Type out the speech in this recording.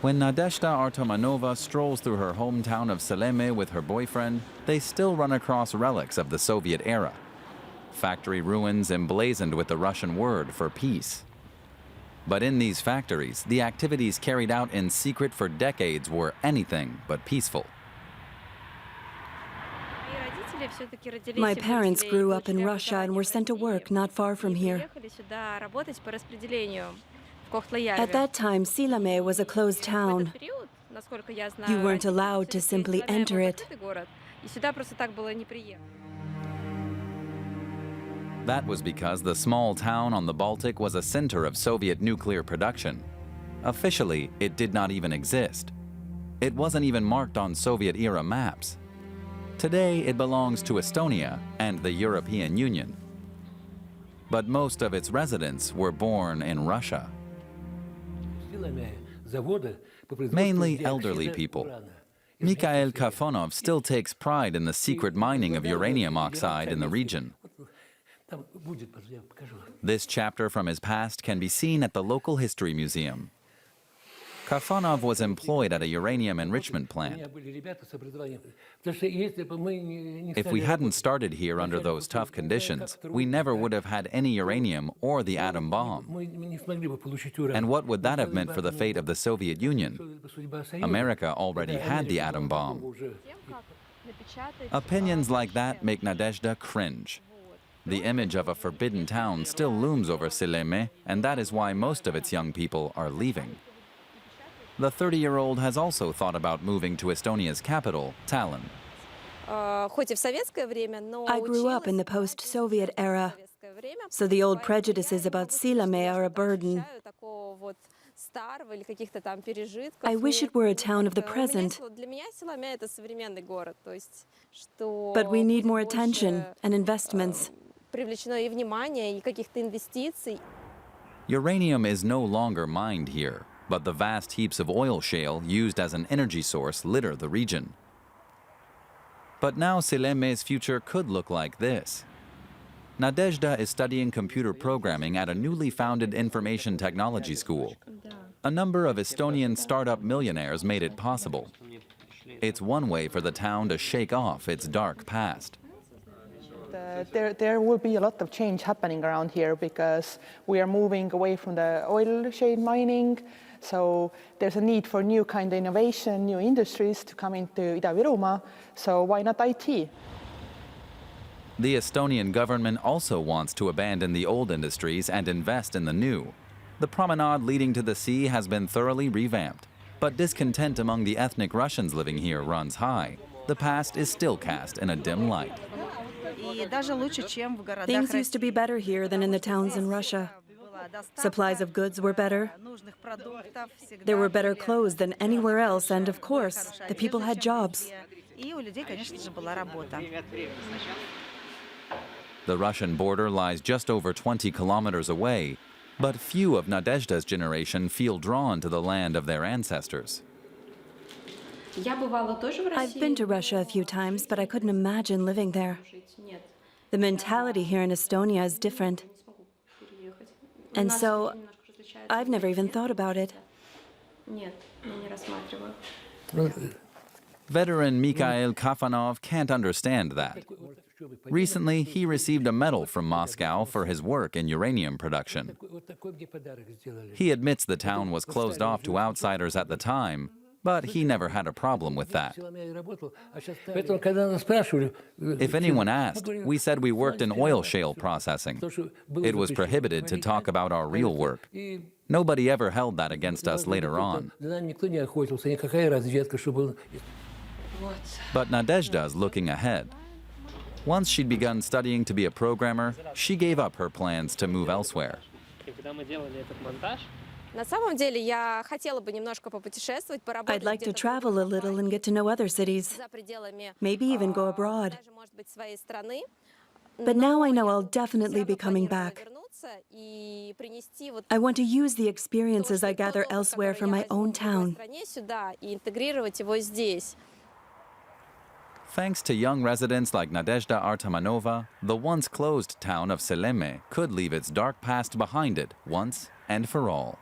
When Nadezhda Artamanova strolls through her hometown of Sillamäe with her boyfriend, they still run across relics of the Soviet era. Factory ruins emblazoned with the Russian word for peace. But in these factories, the activities carried out in secret for decades were anything but peaceful. My parents grew up in Russia and were sent to work not far from here. At that time, Sillamäe was a closed town. You weren't allowed to simply enter it. That was because the small town on the Baltic was a center of Soviet nuclear production. Officially, it did not even exist. It wasn't even marked on Soviet-era maps. Today, it belongs to Estonia and the European Union. But most of its residents were born in Russia. Mainly elderly people. Mikhail Kafonov still takes pride in the secret mining of uranium oxide in the region. This chapter from his past can be seen at the local history museum. Kafonov was employed at a uranium enrichment plant. If we hadn't started here under those tough conditions, we never would have had any uranium or the atom bomb. And what would that have meant for the fate of the Soviet Union? America already had the atom bomb. Opinions like that make Nadezhda cringe. The image of a forbidden town still looms over Sillamäe, and that is why most of its young people are leaving. The 30-year-old has also thought about moving to Estonia's capital, Tallinn. I grew up in the post-Soviet era, so the old prejudices about Sillamäe are a burden. I wish it were a town of the present. But we need more attention and investments. Uranium is no longer mined here, but the vast heaps of oil shale used as an energy source litter the region. But now Sillamäe's future could look like this. Nadezhda is studying computer programming at a newly founded information technology school. A number of Estonian startup millionaires made it possible. It's one way for the town to shake off its dark past. There will be a lot of change happening around here because we are moving away from the oil shale mining. So there's a need for new kind of innovation, new industries to come into Ida-Virumaa. So why not IT? The Estonian government also wants to abandon the old industries and invest in the new. The promenade leading to the sea has been thoroughly revamped, but discontent among the ethnic Russians living here runs high. The past is still cast in a dim light. Things used to be better here than in the towns in Russia. Supplies of goods were better. There were better clothes than anywhere else, and of course, the people had jobs. The Russian border lies just over 20 kilometers away, but few of Nadezhda's generation feel drawn to the land of their ancestors. I've been to Russia a few times, but I couldn't imagine living there. The mentality here in Estonia is different. And so, I've never even thought about it. Veteran Mikhail Kafonov can't understand that. Recently, he received a medal from Moscow for his work in uranium production. He admits the town was closed off to outsiders at the time, but he never had a problem with that. If anyone asked, we said we worked in oil shale processing. It was prohibited to talk about our real work. Nobody ever held that against us later on. But Nadezhda's looking ahead. Once she'd begun studying to be a programmer, she gave up her plans to move elsewhere. I'd like to travel a little and get to know other cities, maybe even go abroad. But now I know I'll definitely be coming back. I want to use the experiences I gather elsewhere for my own town. Thanks to young residents like Nadezhda Artamanova, the once closed town of Sillamäe could leave its dark past behind it once and for all.